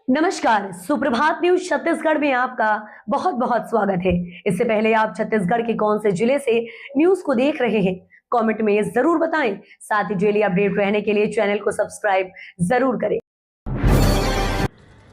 नमस्कार, सुप्रभात न्यूज छत्तीसगढ़ में आपका बहुत बहुत स्वागत है। इससे पहले आप छत्तीसगढ़ के कौन से जिले से न्यूज को देख रहे हैं, कमेंट में जरूर बताएं। साथ ही डेली अपडेट रहने के लिए चैनल को सब्सक्राइब जरूर करें।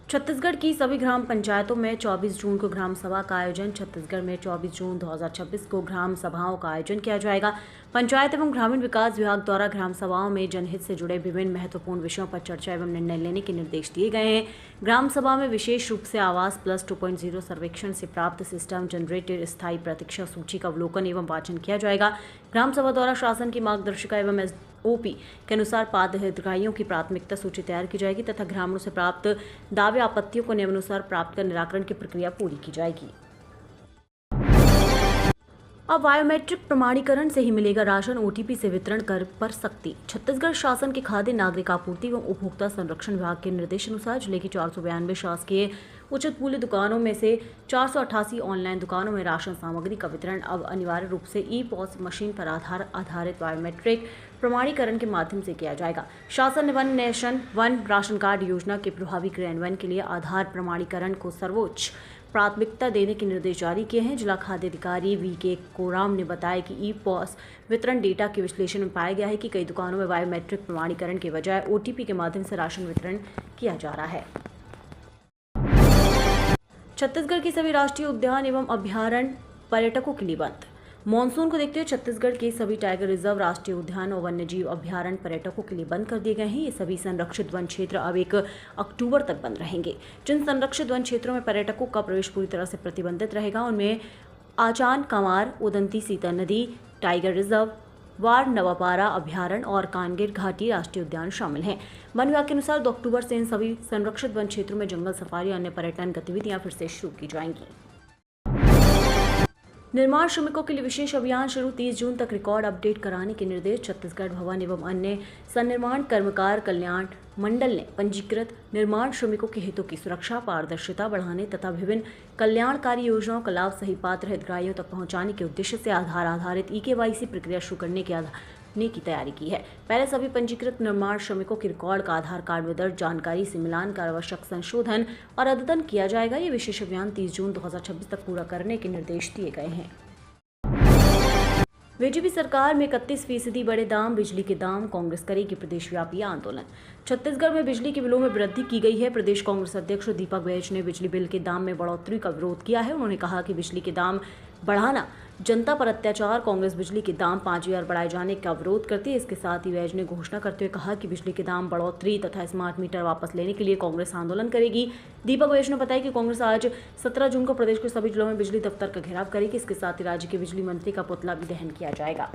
छत्तीसगढ़ की सभी ग्राम पंचायतों में 24 जून को ग्राम सभा का आयोजन। छत्तीसगढ़ में 24 जून 2026 को ग्राम सभाओं का आयोजन किया जाएगा। पंचायत एवं ग्रामीण विकास विभाग द्वारा ग्राम सभाओं में जनहित से जुड़े विभिन्न महत्वपूर्ण विषयों पर चर्चा एवं निर्णय लेने के निर्देश दिए गए हैं। ग्राम सभा में विशेष रूप से आवास प्लस 2.0 सर्वेक्षण से प्राप्त सिस्टम जनरेटेड स्थायी प्रतीक्षा सूची का अवलोकन एवं वाचन किया जाएगा। ग्राम सभा द्वारा शासन की मार्गदर्शिका एवं ओपी के अनुसार पात्र हितग्राहियों की प्राथमिकता सूची तैयार की जाएगी तथा ग्रामीणों से प्राप्त दावे आपत्तियों को नियमानुसार प्राप्त कर निराकरण की प्रक्रिया पूरी की जाएगी। अब बायोमेट्रिक प्रमाणीकरण से ही मिलेगा राशन, ओटीपी से वितरण कर पर सख्ती। छत्तीसगढ़ शासन के खाद्य नागरिक आपूर्ति एवं उपभोक्ता संरक्षण विभाग के निर्देशानुसार जिले की 492 शासकीय उचित मूल्य दुकानों में से 488 ऑनलाइन दुकानों में राशन सामग्री का वितरण अब अनिवार्य रूप से ई-पॉस मशीन पर आधारित बायोमेट्रिक प्रमाणीकरण के माध्यम से किया जाएगा। शासन ने one nation one ration card योजना के प्रभावी क्रियान्वयन के लिए आधार प्रमाणीकरण को सर्वोच्च प्राथमिकता देने के निर्देश जारी किए हैं। जिला खाद्य अधिकारी वी.के. कोराम ने बताया कि ई-पॉस वितरण डेटा के विश्लेषण में पाया गया है कि कई दुकानों में बायोमेट्रिक प्रमाणीकरण के बजाय ओटीपी के माध्यम से राशन वितरण किया जा रहा है। छत्तीसगढ़ के सभी राष्ट्रीय उद्यान एवं अभ्यारण्य पर्यटकों के लिए बंद। मानसून को देखते हुए छत्तीसगढ़ के सभी टाइगर रिजर्व, राष्ट्रीय उद्यान और वन्यजीव अभ्यारण्य पर्यटकों के लिए बंद कर दिए गए हैं। ये सभी संरक्षित वन क्षेत्र अब 1 अक्टूबर तक बंद रहेंगे। जिन संरक्षित वन क्षेत्रों में पर्यटकों का प्रवेश पूरी तरह से प्रतिबंधित रहेगा उनमें आचान कंवार, उदंती सीता नदी टाइगर रिजर्व, वार नवापारा अभ्यारण्य और कानगेर घाटी राष्ट्रीय उद्यान शामिल हैं। वन विभाग के अनुसार 2 अक्टूबर से इन सभी संरक्षित वन क्षेत्रों में जंगल सफारी और अन्य पर्यटन गतिविधियां फिर से शुरू की जाएंगी। निर्माण श्रमिकों के लिए विशेष अभियान शुरू। 30 जून तक रिकॉर्ड अपडेट कराने के निर्देश। छत्तीसगढ़ भवन एवं अन्य सन्निर्माण कर्मकार कल्याण मंडल ने पंजीकृत निर्माण श्रमिकों के हितों की सुरक्षा, पारदर्शिता बढ़ाने तथा विभिन्न कल्याणकारी योजनाओं का लाभ सही पात्र हितग्राहियों तक पहुंचाने के उद्देश्य से आधार आधारित ई-केवाईसी प्रक्रिया शुरू करने की तैयारी की है। पहले सभी पंजीकृत निर्माण श्रमिकों के रिकॉर्ड का आधार कार्ड में दर्ज जानकारी से मिलान कर आवश्यक संशोधन और अद्यतन किया जाएगा। ये विशेष अभियान 30 जून 2026 तक पूरा करने के निर्देश दिए गए हैं। बीजेपी सरकार में 31% बढ़े दाम, बिजली के दाम, कांग्रेस करेगी प्रदेशव्यापी आंदोलन। छत्तीसगढ़ में बिजली के बिलों में वृद्धि की गई है। प्रदेश कांग्रेस अध्यक्ष दीपक बैज ने बिजली बिल के दाम में बढ़ोतरी का विरोध किया है। उन्होंने कहा कि बिजली के दाम बढ़ाना जनता पर अत्याचार। कांग्रेस बिजली के दाम 5000 बढ़ाए जाने का विरोध करती है। इसके साथ ही बैज ने घोषणा करते हुए कहा कि बिजली के दाम बढ़ोतरी तथा स्मार्ट मीटर वापस लेने के लिए कांग्रेस आंदोलन करेगी। दीपक बैज ने बताया कि कांग्रेस आज 17 जून को प्रदेश के सभी जिलों में बिजली दफ्तर का घेराव करेगी। इसके साथ ही राज्य के बिजली मंत्री का पुतला भी दहन किया जाएगा।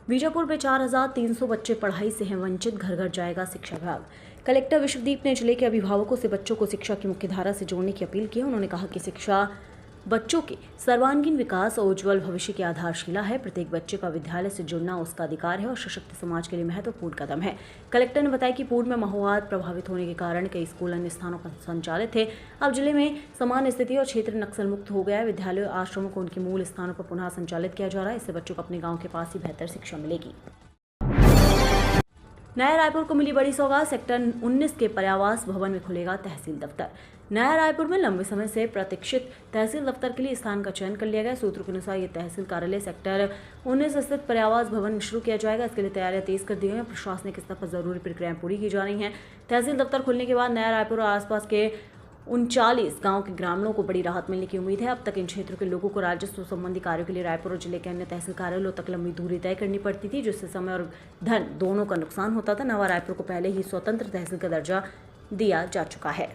बीजापुर में 4300 बच्चे पढ़ाई से हैं वंचित, घर घर जाएगा शिक्षा विभाग। कलेक्टर विश्वदीप ने जिले के अभिभावकों से बच्चों को शिक्षा की मुख्यधारा से जोड़ने की अपील की है। उन्होंने कहा कि शिक्षा बच्चों के सर्वांगीण विकास और उज्जवल भविष्य की आधारशिला है। प्रत्येक बच्चे का विद्यालय से जुड़ना उसका अधिकार है और सशक्त समाज के लिए महत्वपूर्ण कदम है। कलेक्टर ने बताया कि पूर्व में माओवाद प्रभावित होने के कारण कई स्कूल अन्य स्थानों पर संचालित थे। अब जिले में समान स्थिति और क्षेत्र नक्सल मुक्त हो गया है। विद्यालयों और आश्रमों को उनके मूल स्थानों पर पुनः संचालित किया जा रहा है। इससे बच्चों को अपने गाँव के पास ही बेहतर शिक्षा मिलेगी। नया रायपुर को मिली बड़ी सौगात। सेक्टर 19 के पर्यावास भवन में खुलेगा तहसील दफ्तर। नया रायपुर में लंबे समय से प्रतीक्षित तहसील दफ्तर के लिए स्थान का चयन कर लिया गया। सूत्रों के अनुसार ये तहसील कार्यालय सेक्टर 19 स्थित पर्यावास भवन में शुरू किया जाएगा। इसके लिए तैयारियां तेज कर दी गई हैं। प्रशासनिक स्तर पर जरूरी प्रक्रियाएं पूरी की जा रही हैं। तहसील दफ्तर खुलने के बाद नया रायपुर और आसपास के 39 गांव के ग्रामीणों को बड़ी राहत मिलने की उम्मीद है। अब तक इन क्षेत्रों के लोगों को राजस्व संबंधी कार्यों के लिए रायपुर और जिले के अन्य तहसील कार्यालयों तक लंबी दूरी तय करनी पड़ती थी, जिससे समय और धन दोनों का नुकसान होता था। नवा रायपुर को पहले ही स्वतंत्र तहसील का दर्जा दिया जा चुका है।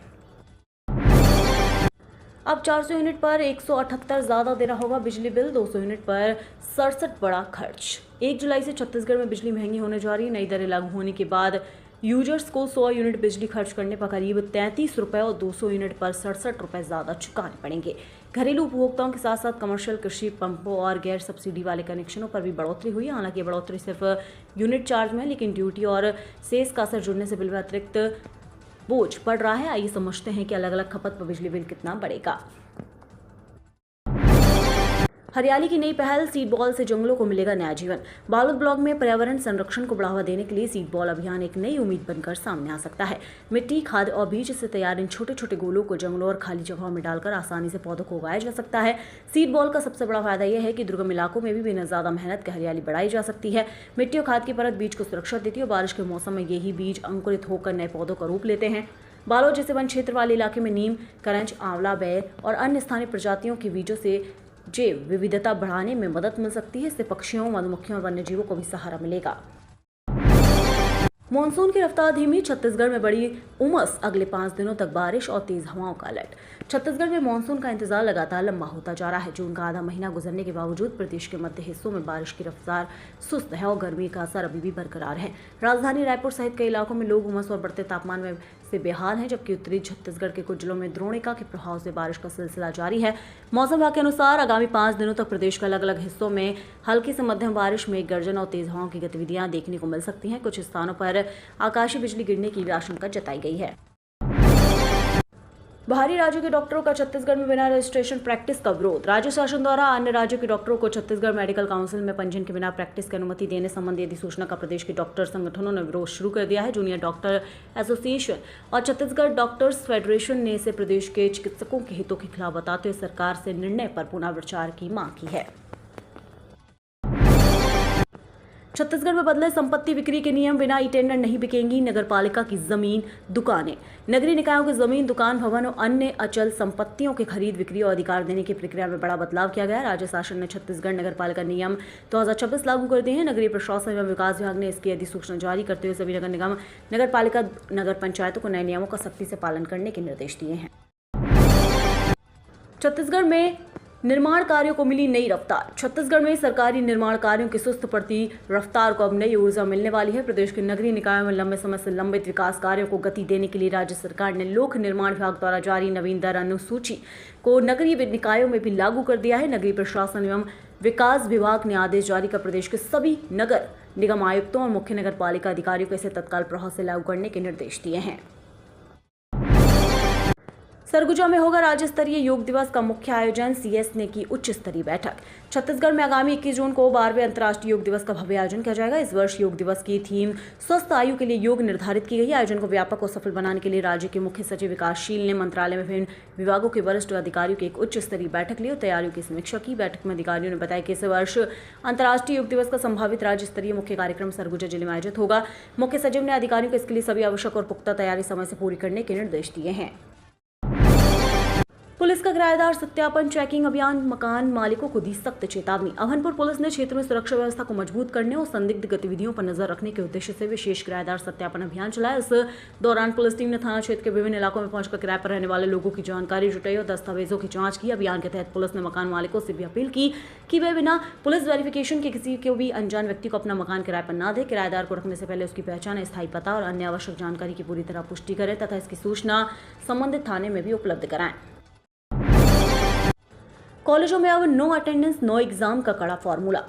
अब 400 यूनिट पर 178 ज्यादा देना होगा बिजली बिल। 200 यूनिट पर 67 बड़ा खर्च। 1 जुलाई से छत्तीसगढ़ में बिजली महंगी होने जा रही है। नई दरें लागू होने के बाद यूजर्स को 100 यूनिट बिजली खर्च करने पर करीब 33 रुपये और 200 यूनिट पर 67 रुपये ज़्यादा चुकाने पड़ेंगे। घरेलू उपभोक्ताओं के साथ साथ कमर्शियल, कृषि, पंपों और गैर सब्सिडी वाले कनेक्शनों पर भी बढ़ोतरी हुई है। हालांकि बढ़ोतरी सिर्फ यूनिट चार्ज में है, लेकिन ड्यूटी और सेस का असर जुड़ने से बिल में अतिरिक्त बोझ पड़ रहा है। आइए समझते हैं कि अलग अलग खपत पर बिजली बिल कितना बढ़ेगा। हरियाली की नई पहल, सीड बॉल से जंगलों को मिलेगा नया जीवन। बालोद ब्लॉक में पर्यावरण संरक्षण को बढ़ावा देने के लिए सीड बॉल अभियान एक नई उम्मीद बनकर सामने आ सकता है। मिट्टी, खाद और बीज से तैयार इन छोटे छोटे गोलों को जंगलों और खाली जगहों में डालकर आसानी से पौधों को उगाया जा सकता है। सीड बॉल का सबसे बड़ा फायदा यह है कि दुर्गम इलाकों में भी बिना ज्यादा मेहनत के हरियाली बढ़ाई जा सकती है। मिट्टी और खाद की परत बीज को सुरक्षा देती है और बारिश के मौसम में यही बीज अंकुरित होकर नए पौधों का रूप लेते हैं। बालोद जैसे वन क्षेत्र वाले इलाके में नीम, करंज, आंवला, बेर और अन्य स्थानीय प्रजातियों के बीजों से जैव विविधता बढ़ाने में मदद मिल सकती है। इससे पक्षियों, मधुमक्खियों और वन्यजीवों को भी सहारा मिलेगा। मॉनसून की रफ्तार धीमी, छत्तीसगढ़ में बड़ी उमस, अगले 5 दिनों तक बारिश और तेज हवाओं का अलर्ट। छत्तीसगढ़ में मॉनसून का इंतजार लगातार लंबा होता जा रहा है। जून का आधा महीना गुजरने के बावजूद प्रदेश के मध्य हिस्सों में बारिश की रफ्तार सुस्त है और गर्मी का असर अभी भी बरकरार है। राजधानी रायपुर सहित कई इलाकों में लोग उमस और बढ़ते तापमान में से बेहाल हैं, जबकि उत्तरी छत्तीसगढ़ के कुछ जिलों में द्रोणिका के प्रभाव से बारिश का सिलसिला जारी है। मौसम विभाग के अनुसार आगामी 5 दिनों तक प्रदेश के अलग अलग हिस्सों में हल्की से मध्यम बारिश में गर्जन और तेज हवाओं की गतिविधियां देखने को मिल सकती हैं। कुछ स्थानों पर आकाशीय बिजली गिरने की भी आशंका जताई गई है। बाहरी राज्यों के डॉक्टरों का छत्तीसगढ़ में बिना रजिस्ट्रेशन प्रैक्टिस का विरोध। राज्य शासन द्वारा अन्य राज्यों के डॉक्टरों को छत्तीसगढ़ मेडिकल काउंसिल में पंजीयन के बिना प्रैक्टिस की अनुमति देने संबंधी अधिसूचना का प्रदेश के डॉक्टर संगठनों ने विरोध शुरू कर दिया है। जूनियर डॉक्टर एसोसिएशन और छत्तीसगढ़ डॉक्टर्स फेडरेशन ने इसे प्रदेश के चिकित्सकों के हितों के खिलाफ बताते हुए सरकार से निर्णय पर पुनः विचार की मांग की है। छत्तीसगढ़ में बदले संपत्ति बिक्री के नियम, बिना ई टेंडर नहीं बिकेंगी नगरपालिका की जमीन, दुकानें। नगरीय निकायों की जमीन, दुकान, भवन और अन्य अचल संपत्तियों के खरीद, बिक्री और अधिकार देने की प्रक्रिया में बड़ा बदलाव किया गया। राज्य शासन ने छत्तीसगढ़ नगरपालिका नियम 2026 लागू कर दिए हैं। नगरीय प्रशासन एवं विकास विभाग ने इसकी अधिसूचना जारी करते हुए सभी नगर निगम, नगरपालिका, नगर पंचायतों को नए नियमों का सख्ती से पालन करने के निर्देश दिए हैं। छत्तीसगढ़ में निर्माण कार्यों को मिली नई रफ्तार। छत्तीसगढ़ में सरकारी निर्माण कार्यों की सुस्त पड़ती रफ्तार को अब नई ऊर्जा मिलने वाली है। प्रदेश के नगरीय निकायों में लंबे समय से लंबित विकास कार्यों को गति देने के लिए राज्य सरकार ने लोक निर्माण विभाग द्वारा जारी नवीन दर अनुसूची को नगरीय निकायों में भी लागू कर दिया है। नगरीय प्रशासन एवं विकास विभाग ने आदेश जारी कर प्रदेश के सभी नगर निगम आयुक्तों और मुख्य नगर पालिका अधिकारियों को इसे तत्काल प्रभाव से लागू करने के निर्देश दिए हैं। सरगुजा में होगा राज्य स्तरीय योग दिवस का मुख्य आयोजन, सीएस ने की उच्च स्तरीय बैठक। छत्तीसगढ़ में आगामी 21 जून को 12वें अंतर्राष्ट्रीय योग दिवस का भव्य आयोजन किया जाएगा। इस वर्ष योग दिवस की थीम स्वस्थ आयु के लिए योग निर्धारित की गई है। आयोजन को व्यापक और सफल बनाने के लिए राज्य के मुख्य सचिव विकासशील ने मंत्रालय में विभिन्न विभागों के वरिष्ठ अधिकारियों की एक उच्च स्तरीय बैठक ली और तैयारियों की समीक्षा की। बैठक में अधिकारियों ने बताया कि इस वर्ष अंतर्राष्ट्रीय योग दिवस का संभावित राज्य स्तरीय मुख्य कार्यक्रम सरगुजा जिले में आयोजित होगा। मुख्य सचिव ने अधिकारियों को इसके लिए सभी आवश्यक और पुख्ता तैयारी समय से पूरी करने के निर्देश दिए हैं। पुलिस का किराएदार सत्यापन चेकिंग अभियान, मकान मालिकों को दी सख्त चेतावनी। अभनपुर पुलिस ने क्षेत्र में सुरक्षा व्यवस्था को मजबूत करने और संदिग्ध गतिविधियों पर नजर रखने के उद्देश्य से विशेष किराएदार सत्यापन अभियान चलाया। इस दौरान पुलिस टीम ने थाना क्षेत्र के विभिन्न इलाकों में पहुंचकर किराए पर रहने वाले लोगों की जानकारी जुटाई और दस्तावेजों की जांच की। अभियान के तहत पुलिस ने मकान मालिकों से भी अपील की कि वे बिना पुलिस वेरिफिकेशन के किसी को भी अनजान व्यक्ति को अपना मकान किराए पर न दे। किराएदार को रखने से पहले उसकी पहचान, स्थायी पता और अन्य आवश्यक जानकारी की पूरी तरह पुष्टि करें तथा इसकी सूचना संबंधित थाने में भी उपलब्ध कराएं। कॉलेजों में अब नो अटेंडेंस नो एग्जाम का कड़ा फॉर्मूला।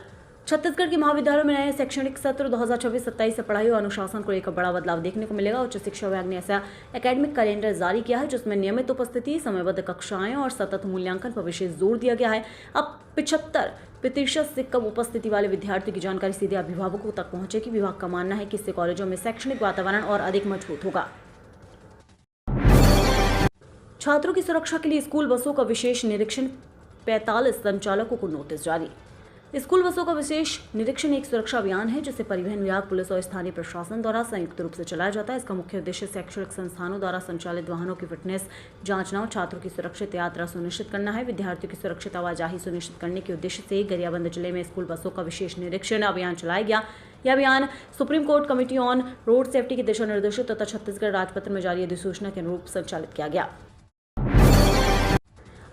छत्तीसगढ़ के महाविद्यालयों में नए शैक्षणिक सत्र 2026-27 से पढ़ाई और अनुशासन को लेकर बड़ा बदलाव देखने को मिलेगा। उच्च शिक्षा विभाग ने ऐसा एकेडमिक कैलेंडर जारी किया है जिसमें नियमित उपस्थिति, समयबद्ध कक्षाएं और सतत मूल्यांकन पर विशेष जोर दिया गया है। अब 75% से कम उपस्थिति वाले विद्यार्थियों की जानकारी सीधे अभिभावकों तक पहुंचेगी। विभाग का मानना है कि इससे कॉलेजों में शैक्षणिक वातावरण और अधिक मजबूत होगा। छात्रों की सुरक्षा के लिए स्कूल बसों का विशेष निरीक्षण, 45 संचालकों को नोटिस जारी। स्कूल बसों का विशेष निरीक्षण एक सुरक्षा अभियान है जिसे परिवहन विभाग, पुलिस और स्थानीय प्रशासन द्वारा संयुक्त रूप से चलाया जाता है। इसका मुख्य उद्देश्य शैक्षणिक संस्थानों द्वारा संचालित वाहनों की फिटनेस जांचना और छात्रों की सुरक्षित यात्रा सुनिश्चित करना है। विद्यार्थियों की सुरक्षित आवाजाही सुनिश्चित करने के उद्देश्य से गरियाबंद जिले में स्कूल बसों का विशेष निरीक्षण अभियान चलाया गया। यह अभियान supreme court committee on road safety के दिशा निर्देशों तथा छत्तीसगढ़ राजपत्र में जारी अधिसूचना के अनुरूप संचालित किया गया।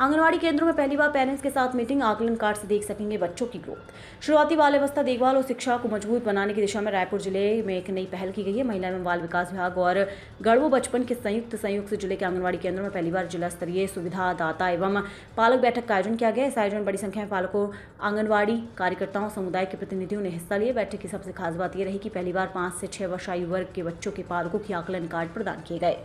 आंगनवाड़ी केंद्रों में पहली बार पेरेंट्स के साथ मीटिंग, आकलन कार्ड से देख सकेंगे बच्चों की ग्रोथ। शुरुआती बाल अवस्था देखभाल और शिक्षा को मजबूत बनाने की दिशा में रायपुर जिले में एक नई पहल की गई है। महिला एवं बाल विकास विभाग और गढ़वो बचपन के संयुक्त सहयोग से जिले के आंगनवाड़ी केंद्रों में पहली बार जिला स्तरीय सुविधा दाता एवं पालक बैठक का आयोजन किया गया। इस आयोजन में बड़ी संख्या में पालकों, आंगनवाड़ी कार्यकर्ताओं, समुदाय के प्रतिनिधियों ने हिस्सा लिया। बैठक की सबसे खास बात यह रही कि पहली बार 5 से 6 वर्ष आयु वर्ग के बच्चों के पालकों की आकलन कार्ड प्रदान किए गए।